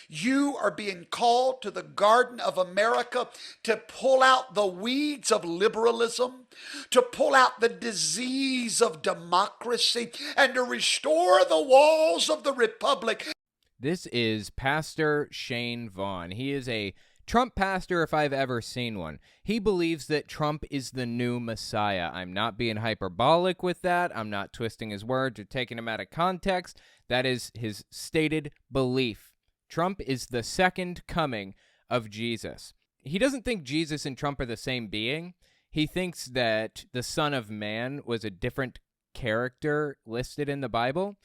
You are being called to the Garden of America to pull out the weeds of liberalism, to pull out the disease of democracy, and to restore the walls of the republic. This is Pastor Shane Vaughn. He is a Trump pastor if I've ever seen one. He believes that Trump is the new Messiah. I'm not being hyperbolic with that. I'm not twisting his words or taking them out of context. That is his stated belief. Trump is the second coming of Jesus. He doesn't think Jesus and Trump are the same being. He thinks that the Son of Man was a different character listed in the Bible.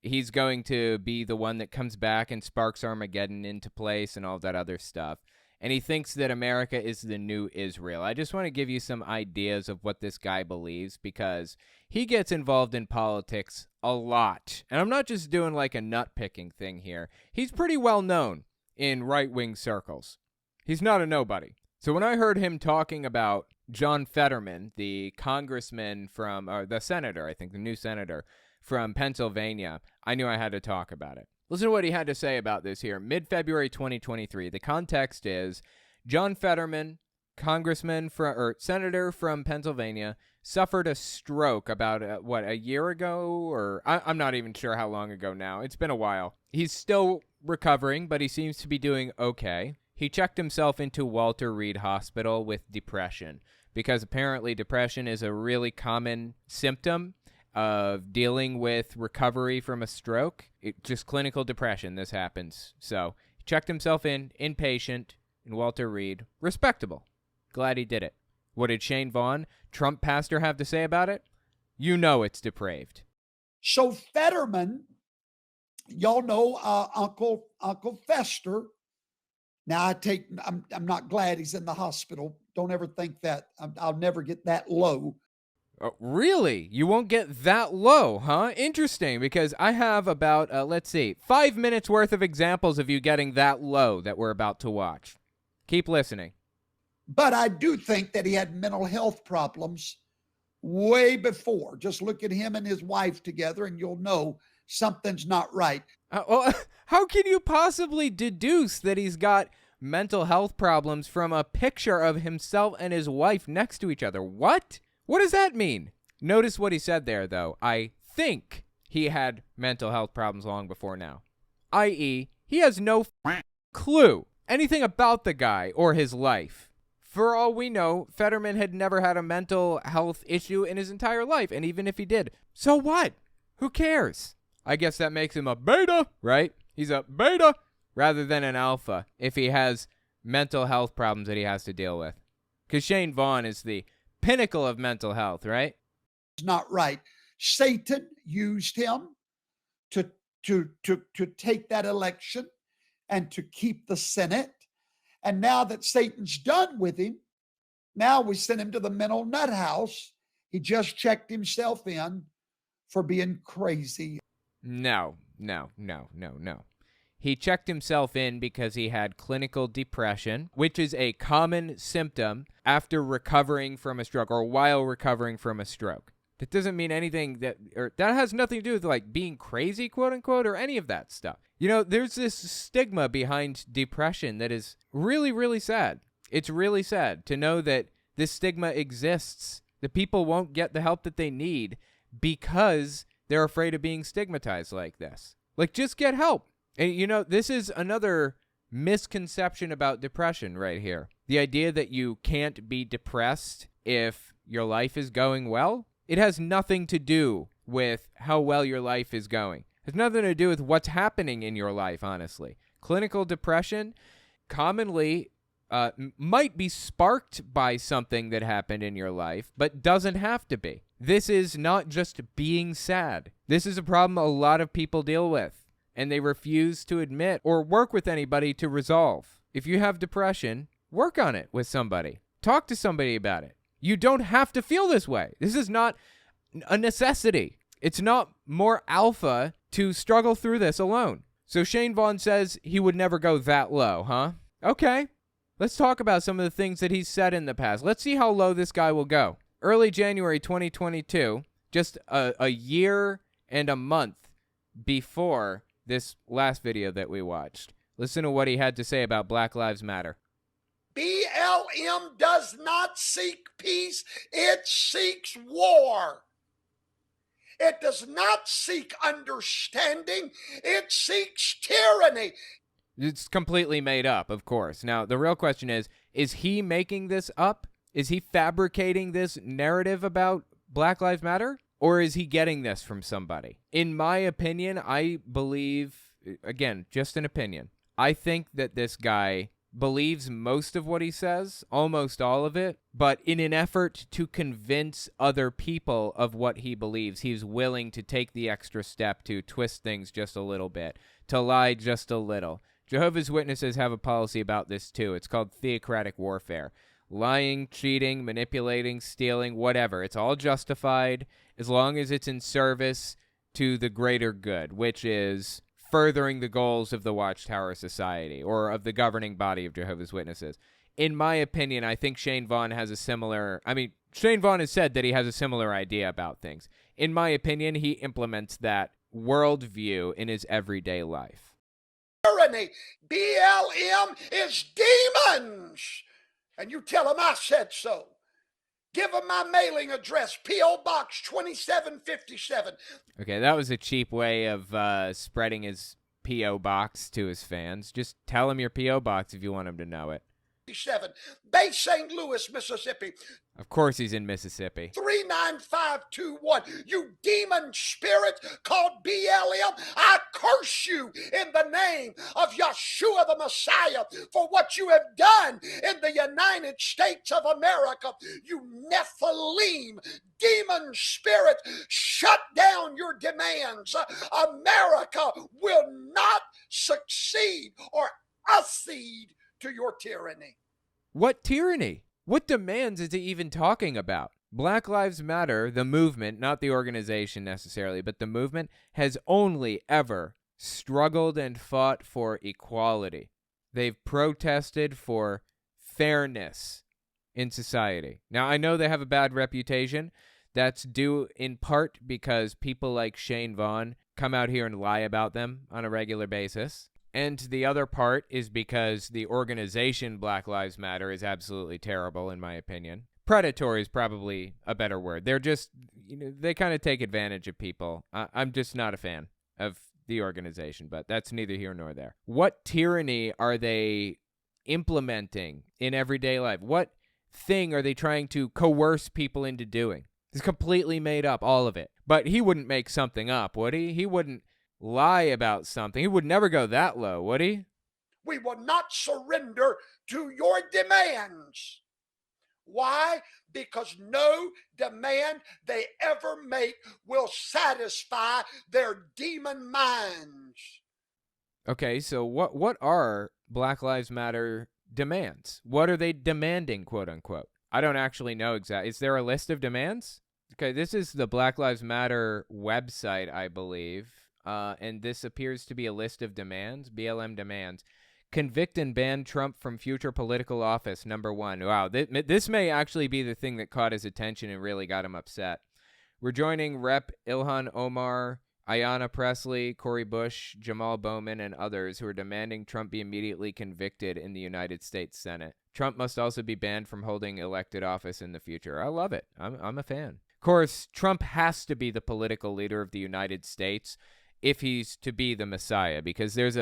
He's going to be the one that comes back and sparks Armageddon into place and all that other stuff. And he thinks that America is the new Israel. I just want to give you some ideas of what this guy believes because he gets involved in politics a lot. And I'm not just doing like a nut-picking thing here. He's pretty well known in right-wing circles. He's not a nobody. So when I heard him talking about John Fetterman, the congressman from, or the senator, I think, the new senator from Pennsylvania, I knew I had to talk about it. Listen to what he had to say about this here. Mid-February 2023. The context is John Fetterman, congressman or senator from Pennsylvania, suffered a stroke about, a year ago? Or I'm not even sure how long ago now. It's been a while. He's still recovering, but he seems to be doing okay. He checked himself into Walter Reed Hospital with depression because apparently depression is a really common symptom of dealing with recovery from a stroke. Just clinical depression, this happens. So he checked himself in, inpatient, in Walter Reed. Respectable. Glad he did it. What did Shane Vaughn, Trump pastor, have to say about it? You know it's depraved. So Fetterman, y'all know Uncle Fester. Now I'm not glad he's in the hospital. Don't ever think that. I'll never get that low. Oh, really? You won't get that low, huh? Interesting, because I have about, 5 minutes worth of examples of you getting that low that we're about to watch. Keep listening. But I do think that he had mental health problems way before. Just look at him and his wife together and you'll know something's not right. How can you possibly deduce that he's got mental health problems from a picture of himself and his wife next to each other? What? What does that mean? Notice what he said there, though. I think he had mental health problems long before now. I.e., he has no clue anything about the guy or his life. For all we know, Fetterman had never had a mental health issue in his entire life, and even if he did, so what? Who cares? I guess that makes him a beta, right? He's a beta rather than an alpha if he has mental health problems that he has to deal with. Because Shane Vaughn is the pinnacle of mental health, right? It's not right. Satan used him to take that election and to keep the Senate. And now that Satan's done with him, now we send him to the mental nut house. He just checked himself in for being crazy. No. He checked himself in because he had clinical depression, which is a common symptom after recovering from a stroke or while recovering from a stroke. That doesn't mean anything that has nothing to do with like being crazy, quote unquote, or any of that stuff. You know, there's this stigma behind depression that is really, really sad. It's really sad to know that this stigma exists, that people won't get the help that they need because they're afraid of being stigmatized like this. Like, just get help. And, you know, this is another misconception about depression right here. The idea that you can't be depressed if your life is going well. It has nothing to do with how well your life is going. It has nothing to do with what's happening in your life, honestly. Clinical depression commonly might be sparked by something that happened in your life, but doesn't have to be. This is not just being sad. This is a problem a lot of people deal with, and they refuse to admit or work with anybody to resolve. If you have depression, work on it with somebody. Talk to somebody about it. You don't have to feel this way. This is not a necessity. It's not more alpha to struggle through this alone. So Shane Vaughn says he would never go that low, huh? Okay. Let's talk about some of the things that he's said in the past. Let's see how low this guy will go. Early January 2022, just a year and a month before this last video that we watched. Listen to what he had to say about Black Lives Matter. BLM does not seek peace, it seeks war. It does not seek understanding, it seeks tyranny. It's completely made up, of course. Now, the real question is he making this up? Is he fabricating this narrative about Black Lives Matter? Or is he getting this from somebody? In my opinion, I believe, again, just an opinion, I think that this guy believes most of what he says, almost all of it, but in an effort to convince other people of what he believes, he's willing to take the extra step to twist things just a little bit, to lie just a little. Jehovah's Witnesses have a policy about this too. It's called theocratic warfare. Lying, cheating, manipulating, stealing, whatever. It's all justified as long as it's in service to the greater good, which is furthering the goals of the Watchtower Society or of the governing body of Jehovah's Witnesses. In my opinion, I think Shane Vaughn has a similar... Shane Vaughn has said that he has a similar idea about things. In my opinion, he implements that worldview in his everyday life. Tyranny. BLM is demons. And you tell them I said so. Give them my mailing address, P.O. Box 2757. Okay, that was a cheap way of spreading his P.O. Box to his fans. Just tell him your P.O. Box if you want him to know it. Bay St. Louis, Mississippi. Of course he's in Mississippi. 39521. You demon spirit called BLM, I curse you in the name of Yeshua the Messiah for what you have done in the United States of America. You Nephilim demon spirit, shut down your demands. America will not succeed or accede to your tyranny. What tyranny? What demands is he even talking about? Black Lives Matter, the movement, not the organization necessarily, but the movement, has only ever struggled and fought for equality. They've protested for fairness in society. Now, I know they have a bad reputation. That's due in part because people like Shane Vaughn come out here and lie about them on a regular basis. And the other part is because the organization Black Lives Matter is absolutely terrible, in my opinion. Predatory is probably a better word. They're just, they kind of take advantage of people. I'm just not a fan of the organization, but that's neither here nor there. What tyranny are they implementing in everyday life? What thing are they trying to coerce people into doing? It's completely made up, all of it. But he wouldn't make something up, would he? He wouldn't lie about something. He would never go that low, would he? We will not surrender to your demands. Why? Because no demand they ever make will satisfy their demon minds. Okay, so what are Black Lives Matter demands? What are they demanding, quote unquote? I don't actually know exactly. Is there a list of demands? Okay, this is the Black Lives Matter website, I believe. And this appears to be a list of demands, BLM demands. Convict and ban Trump from future political office, number 1. Wow, this may actually be the thing that caught his attention and really got him upset. We're joining Rep. Ilhan Omar, Ayanna Pressley, Cori Bush, Jamal Bowman, and others who are demanding Trump be immediately convicted in the United States Senate. Trump must also be banned from holding elected office in the future. I love it. I'm a fan. Of course, Trump has to be the political leader of the United States if he's to be the Messiah, because there's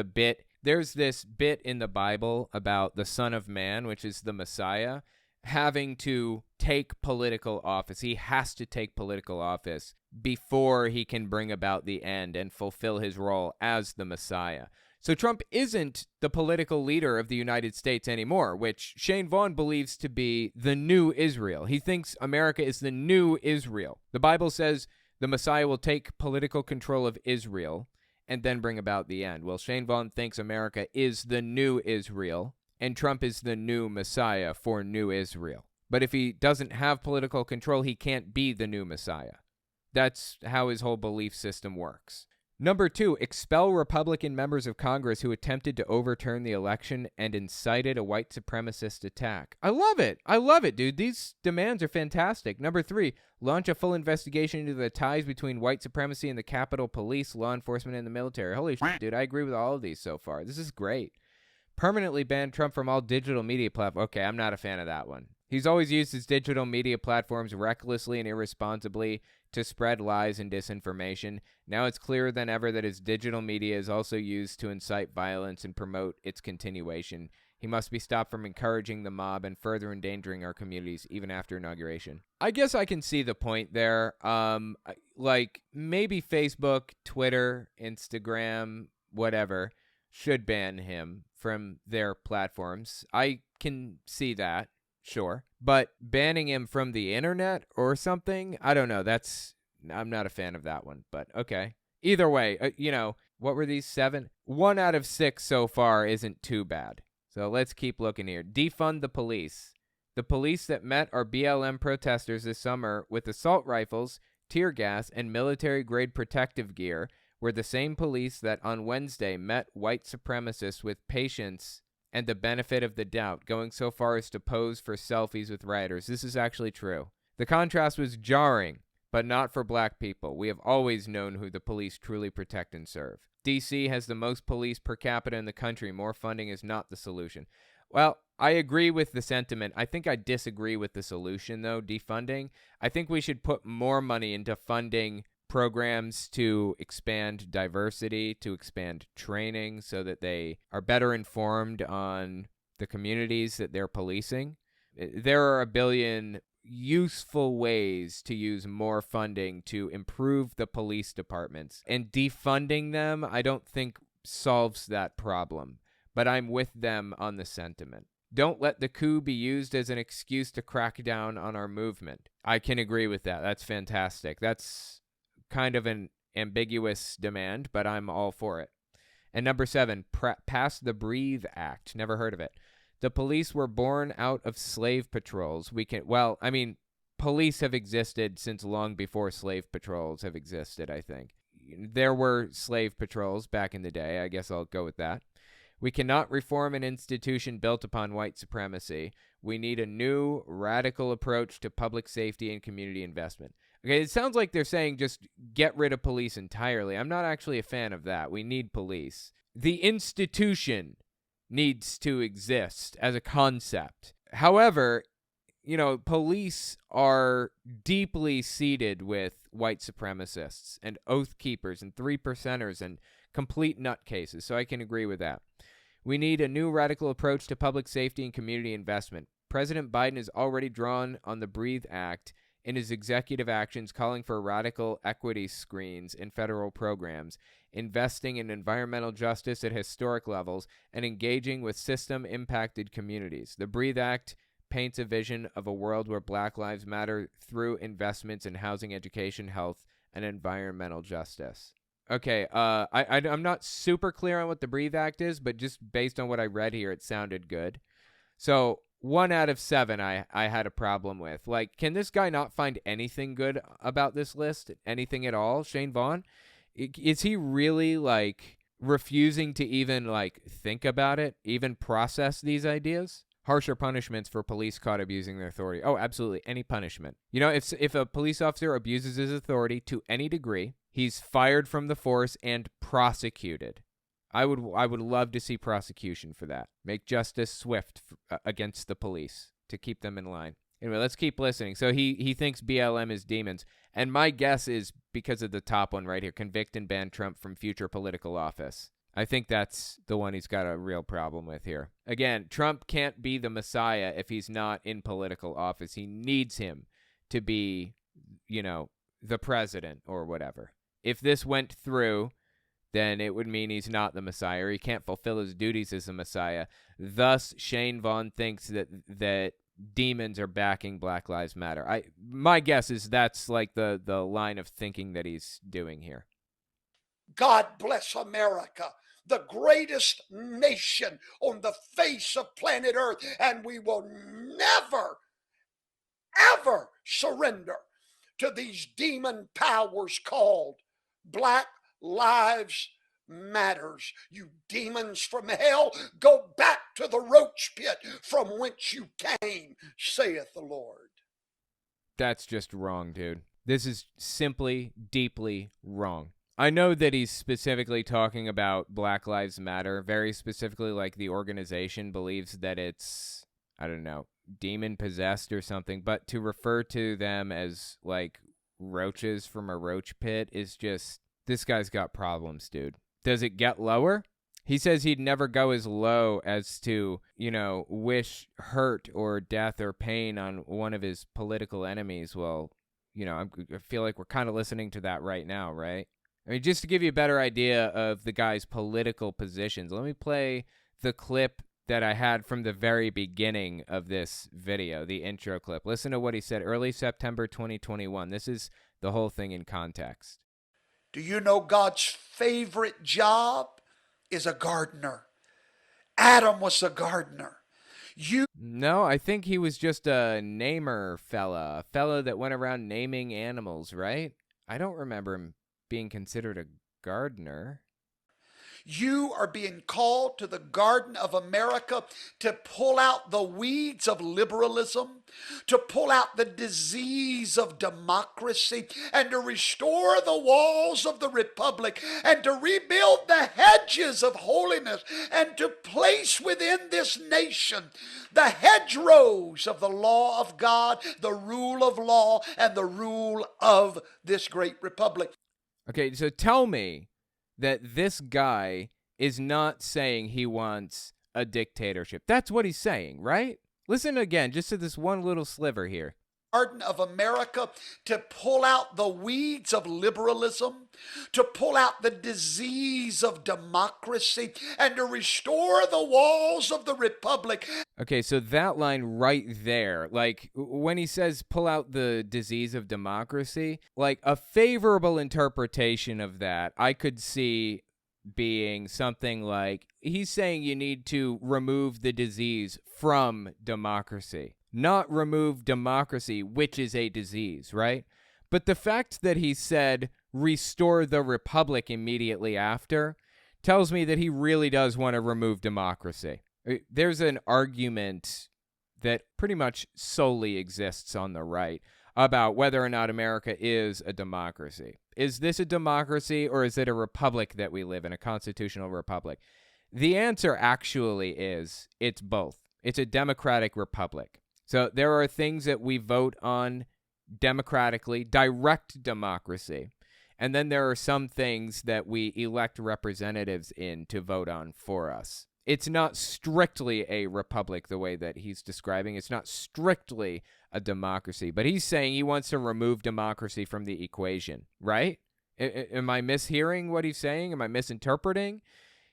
this bit in the Bible about the Son of Man, which is the Messiah, having to take political office. He has to take political office before he can bring about the end and fulfill his role as the Messiah. So Trump isn't the political leader of the United States anymore, which Shane Vaughn believes to be the new Israel. He thinks America is the new Israel. The Bible says the Messiah will take political control of Israel and then bring about the end. Well, Shane Vaughn thinks America is the new Israel, and Trump is the new Messiah for new Israel. But if he doesn't have political control, he can't be the new Messiah. That's how his whole belief system works. Number 2, expel Republican members of Congress who attempted to overturn the election and incited a white supremacist attack. I love it. I love it, dude. These demands are fantastic. Number 3, launch a full investigation into the ties between white supremacy and the Capitol Police, law enforcement, and the military. Holy shit, dude. I agree with all of these so far. This is great. Permanently ban Trump from all digital media platforms. Okay, I'm not a fan of that one. He's always used his digital media platforms recklessly and irresponsibly to spread lies and disinformation. Now it's clearer than ever that his digital media is also used to incite violence and promote its continuation. He must be stopped from encouraging the mob and further endangering our communities, even after inauguration. I guess I can see the point there. Like, maybe Facebook, Twitter, Instagram, whatever, should ban him from their platforms. I can see that. Sure. But banning him from the internet or something, I don't know. I'm not a fan of that one, but okay. Either way, what were these 7? 1 out of 6 so far isn't too bad. So let's keep looking here. Defund the police. The police that met our BLM protesters this summer with assault rifles, tear gas, and military-grade protective gear were the same police that on Wednesday met white supremacists with patience and the benefit of the doubt, going so far as to pose for selfies with rioters. This is actually true. The contrast was jarring, but not for black people. We have always known who the police truly protect and serve. D.C. has the most police per capita in the country. More funding is not the solution. Well, I agree with the sentiment. I think I disagree with the solution, though, defunding. I think we should put more money into funding programs to expand diversity, to expand training so that they are better informed on the communities that they're policing. There are a billion useful ways to use more funding to improve the police departments, and defunding them, I don't think solves that problem, but I'm with them on the sentiment. Don't let the coup be used as an excuse to crack down on our movement. I can agree with that. That's fantastic. That's kind of an ambiguous demand, but I'm all for it. And number 7, pass the Breathe Act. Never heard of it. The police were born out of slave patrols. Police have existed since long before slave patrols have existed, I think. There were slave patrols back in the day. I guess I'll go with that. We cannot reform an institution built upon white supremacy. We need a new, radical approach to public safety and community investment. Okay, it sounds like they're saying just get rid of police entirely. I'm not actually a fan of that. We need police. The institution needs to exist as a concept. However, police are deeply seeded with white supremacists and oath keepers and 3%ers and complete nutcases, so I can agree with that. We need a new radical approach to public safety and community investment. President Biden has already drawn on the Breathe Act in his executive actions, calling for radical equity screens in federal programs, investing in environmental justice at historic levels, and engaging with system-impacted communities. The Breathe Act paints a vision of a world where Black Lives Matter through investments in housing, education, health, and environmental justice. Okay, I'm not super clear on what the Breathe Act is, but just based on what I read here, it sounded good. So 1 out of 7 I had a problem with. Like, can this guy not find anything good about this list? Anything at all? Shane Vaughn? Is he really, refusing to even, think about it? Even process these ideas? Harsher punishments for police caught abusing their authority. Oh, absolutely. Any punishment. If a police officer abuses his authority to any degree, he's fired from the force and prosecuted. I would love to see prosecution for that. Make justice swift against the police to keep them in line. Anyway, let's keep listening. So he thinks BLM is demons. And my guess is because of the top one right here, convict and ban Trump from future political office. I think that's the one he's got a real problem with here. Again, Trump can't be the Messiah if he's not in political office. He needs him to be, the president or whatever. If this went through, then it would mean he's not the Messiah, or he can't fulfill his duties as the Messiah. Thus, Shane Vaughn thinks that demons are backing Black Lives Matter. My guess is that's the line of thinking that he's doing here. God bless America, the greatest nation on the face of planet Earth, and we will never, ever surrender to these demon powers called Black Lives Matters. You demons from hell, go back to the roach pit from whence you came, saith the Lord. That's just wrong, dude. This is simply deeply wrong. I know that he's specifically talking about Black Lives Matter, very specifically, like the organization believes that it's, I don't know, demon possessed or something, but to refer to them as like roaches from a roach pit is just, this guy's got problems, dude. Does it get lower? He says he'd never go as low as to, wish hurt or death or pain on one of his political enemies. Well, I feel like we're kind of listening to that right now, right? I mean, just to give you a better idea of the guy's political positions, let me play the clip that I had from the very beginning of this video, the intro clip. Listen to what he said early September 2021. This is the whole thing in context. Do you know God's favorite job is a gardener? Adam was a gardener. No, I think he was just a namer fella, a fella that went around naming animals, right? I don't remember him being considered a gardener. You are being called to the Garden of America to pull out the weeds of liberalism, to pull out the disease of democracy, and to restore the walls of the republic, and to rebuild the hedges of holiness, and to place within this nation the hedgerows of the law of God, the rule of law, and the rule of this great republic. Okay, so tell me that this guy is not saying he wants a dictatorship. That's what he's saying, right? Listen again, just to this one little sliver here. Garden of America to pull out the weeds of liberalism, to pull out the disease of democracy, and to restore the walls of the republic. Okay, so that line right there, like when he says pull out the disease of democracy, like a favorable interpretation of that, I could see being something like he's saying you need to remove the disease from democracy, not remove democracy, which is a disease, right? But the fact that he said restore the republic immediately after tells me that he really does want to remove democracy. There's an argument that pretty much solely exists on the right about whether or not America is a democracy. Is this a democracy or is it a republic that we live in, a constitutional republic? The answer actually is it's both. It's a democratic republic. So there are things that we vote on democratically, direct democracy. And then there are some things that we elect representatives in to vote on for us. It's not strictly a republic the way that he's describing. It's not strictly a democracy. But he's saying he wants to remove democracy from the equation, right? Am I mishearing what he's saying? Am I misinterpreting?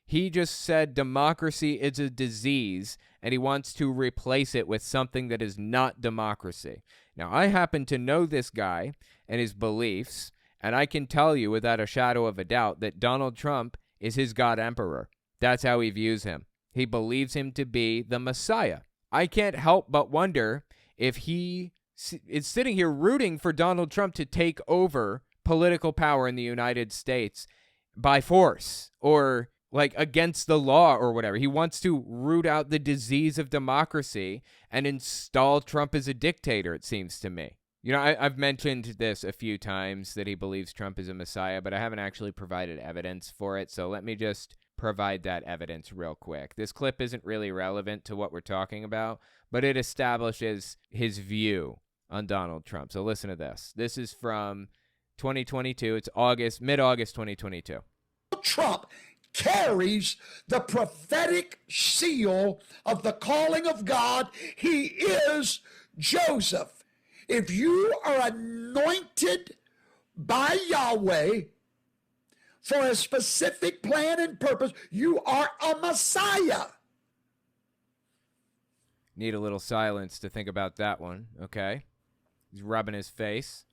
He just said democracy is a disease, and he wants to replace it with something that is not democracy. Now, I happen to know this guy and his beliefs, and I can tell you without a shadow of a doubt that Donald Trump is his God Emperor. That's how he views him. He believes him to be the Messiah. I can't help but wonder if he is sitting here rooting for Donald Trump to take over political power in the United States by force or like against the law or whatever. He wants to root out the disease of democracy and install Trump as a dictator, it seems to me. I've mentioned this a few times that he believes Trump is a Messiah, but I haven't actually provided evidence for it. So let me just provide that evidence real quick. This clip isn't really relevant to what we're talking about, but it establishes his view on Donald Trump. So listen to this. This is from 2022. It's mid-August 2022. Trump carries the prophetic seal of the calling of God. He is Joseph. If you are anointed by Yahweh for a specific plan and purpose, you are a Messiah. Need a little silence to think about that one, okay? He's rubbing his face.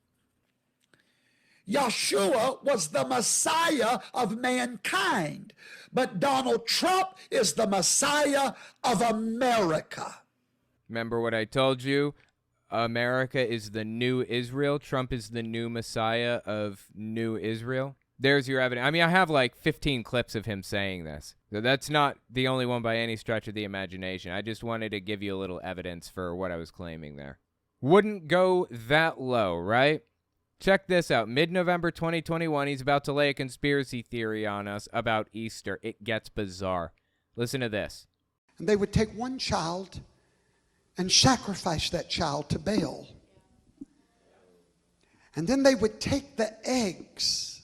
Yeshua was the Messiah of mankind, but Donald Trump is the Messiah of America. Remember what I told you? America is the new Israel. Trump is the new Messiah of new Israel. There's your evidence. I mean, I have like 15 clips of him saying this. So that's not the only one by any stretch of the imagination. I just wanted to give you a little evidence for what I was claiming there. Wouldn't go that low, right? Check this out. Mid-November 2021, he's about to lay a conspiracy theory on us about Easter. It gets bizarre. Listen to this. And they would take one child and sacrifice that child to Baal. And then they would take the eggs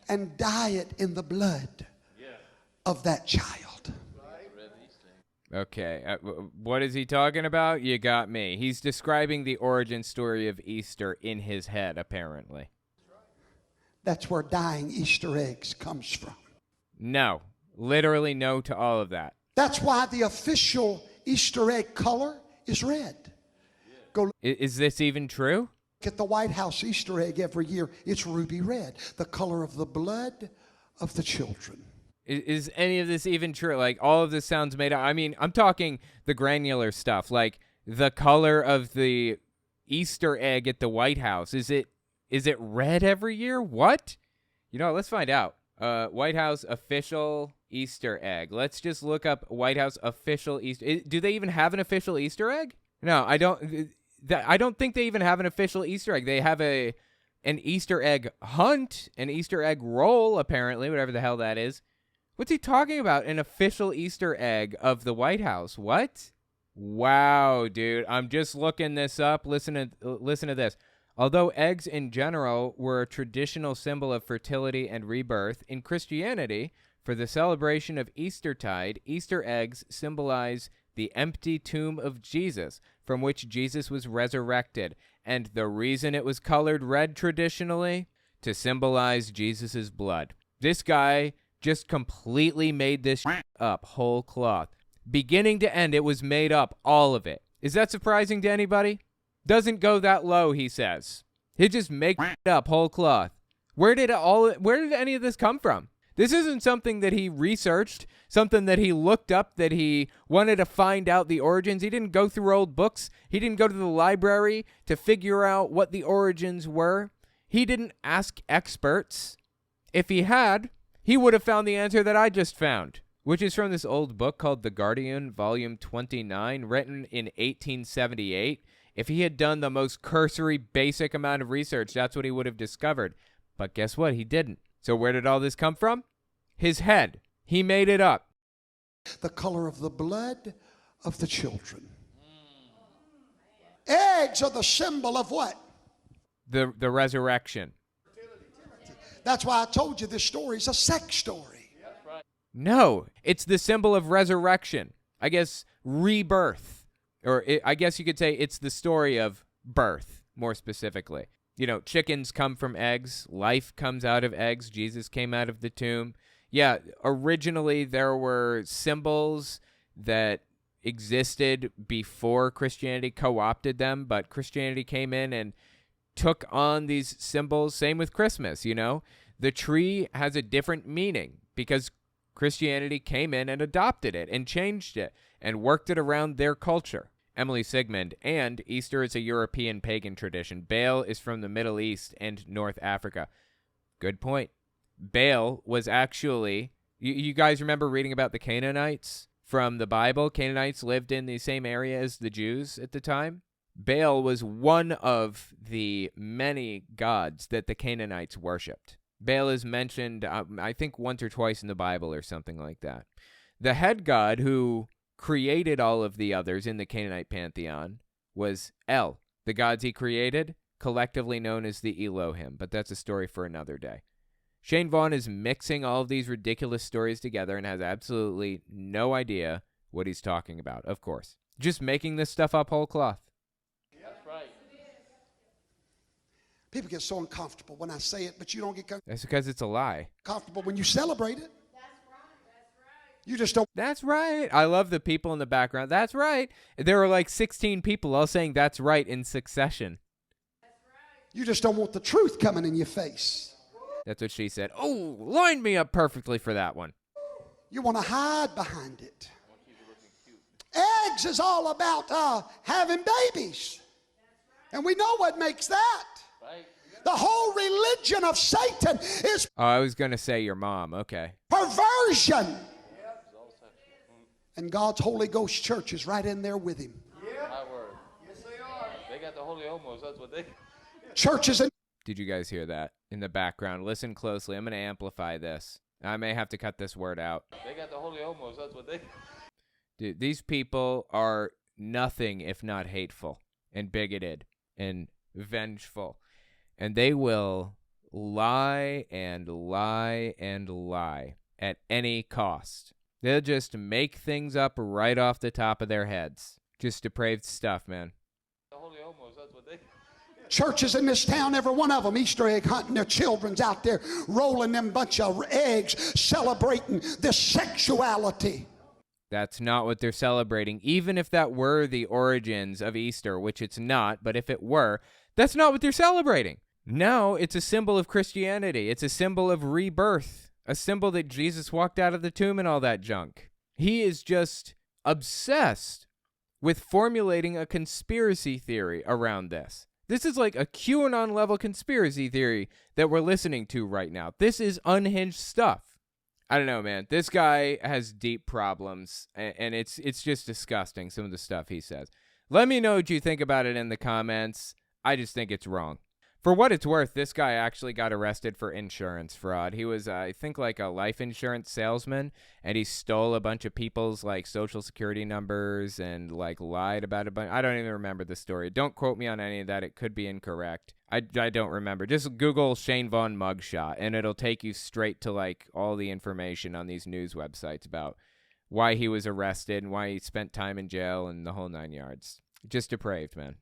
and dye it in the blood of that child. Okay, what is he talking about? You got me. He's describing the origin story of Easter in his head, apparently. That's where dyeing Easter eggs comes from. No, literally no to all of that. That's why the official Easter egg color is red. Go Is this even true? look at the White House Easter egg every year. It's ruby red, the color of the blood of the children. Is any of this even true? Like, all of this sounds made up. I mean, I'm talking the granular stuff, like the color of the Easter egg at the White House. Is it red every year? What? You know, let's find out. White House official Easter egg. Let's just look up White House official Easter. Do they even have an official Easter egg? No, I don't think they even have an official Easter egg. They have an Easter egg hunt, an Easter egg roll, apparently, whatever the hell that is. What's he talking about? An official Easter egg of the White House. What? Wow, dude. I'm just looking this up. Listen to this. Although eggs in general were a traditional symbol of fertility and rebirth, in Christianity, for the celebration of Eastertide, Easter eggs symbolize the empty tomb of Jesus, from which Jesus was resurrected. And the reason it was colored red traditionally? To symbolize Jesus' blood. This guy just completely made this up, whole cloth. Beginning to end, it was made up, all of it. Is that surprising to anybody? Doesn't go that low, he says. He just make up, whole cloth. Where did any of this come from? This isn't something that he researched, something that he looked up, that he wanted to find out the origins. He didn't go through old books. He didn't go to the library to figure out what the origins were. He didn't ask experts. If he had, he would have found the answer that I just found, which is from this old book called The Guardian, Volume 29, written in 1878. If he had done the most cursory, basic amount of research, that's what he would have discovered. But guess what? He didn't. So where did all this come from? His head. He made it up. The color of the blood of the children. Eggs are the symbol of what? The resurrection. That's why I told you this story is a sex story. No, it's the symbol of resurrection. I guess rebirth. Or I guess you could say it's the story of birth, more specifically. You know, chickens come from eggs. Life comes out of eggs. Jesus came out of the tomb. Yeah, originally there were symbols that existed before Christianity co-opted them, but Christianity came in and took on these symbols. Same with Christmas, you know. The tree has a different meaning because Christianity came in and adopted it and changed it and worked it around their culture. Emily Sigmund, and Easter is a European pagan tradition. Baal is from the Middle East and North Africa. Good point. Baal was actually, you guys remember reading about the Canaanites from the Bible? Canaanites lived in the same area as the Jews at the time. Baal was one of the many gods that the Canaanites worshipped. Baal is mentioned, I think, once or twice in the Bible or something like that. The head god who created all of the others in the Canaanite pantheon was El. The gods he created, collectively known as the Elohim, but that's a story for another day. Shane Vaughn is mixing all of these ridiculous stories together and has absolutely no idea what he's talking about, of course. Just making this stuff up whole cloth. That's right. People get so uncomfortable when I say it, but you don't get That's because it's a lie. comfortable when you celebrate it. You just don't. That's right. I love the people in the background. That's right. There were like 16 people all saying that's right in succession. You just don't want the truth coming in your face. That's what she said. Oh, lined me up perfectly for that one. You want to hide behind it. Eggs is all about having babies. And we know what makes that. The whole religion of Satan is Oh, I was going to say your mom. Okay. perversion. And God's Holy Ghost church is right in there with him. My word. Yes, they are. They got the Holy Homos. That's what they. Churches in Did you guys hear that in the background? Listen closely. I'm going to amplify this. I may have to cut this word out. They got the holy homos. That's what they... Dude, these people are nothing if not hateful and bigoted and vengeful. And they will lie and lie and lie at any cost. They'll just make things up right off the top of their heads. Just depraved stuff, man. The holy homos. That's what they... Churches in this town, every one of them, Easter egg hunting, their children's out there rolling them bunch of eggs, celebrating this sexuality. That's not what they're celebrating. Even if that were the origins of Easter, which it's not, but if it were, that's not what they're celebrating. No, it's a symbol of Christianity. It's a symbol of rebirth, a symbol that Jesus walked out of the tomb and all that junk. He is just obsessed with formulating a conspiracy theory around this. This is like a QAnon level conspiracy theory that we're listening to right now. This is unhinged stuff. I don't know, man. This guy has deep problems, and it's just disgusting, some of the stuff he says. Let me know what you think about it in the comments. I just think it's wrong. For what it's worth, this guy actually got arrested for insurance fraud. He was, I think, like a life insurance salesman, and he stole a bunch of people's, like, social security numbers and, like, lied about a bunch. I don't even remember the story. Don't quote me on any of that. It could be incorrect. I don't remember. Just Google Shane Vaughn mugshot, and it'll take you straight to, like, all the information on these news websites about why he was arrested and why he spent time in jail and the whole 9 yards. Just depraved, man.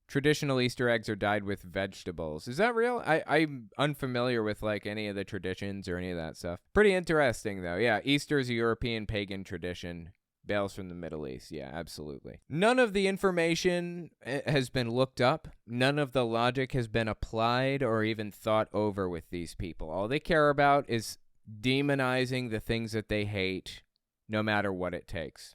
Traditional Easter eggs are dyed with vegetables. Is that real? I'm unfamiliar with, like, any of the traditions or any of that stuff. Pretty interesting, though. Yeah, Easter is a European pagan tradition. Bales from the Middle East. Yeah, absolutely. None of the information has been looked up. None of the logic has been applied or even thought over with these people. All they care about is demonizing the things that they hate, no matter what it takes.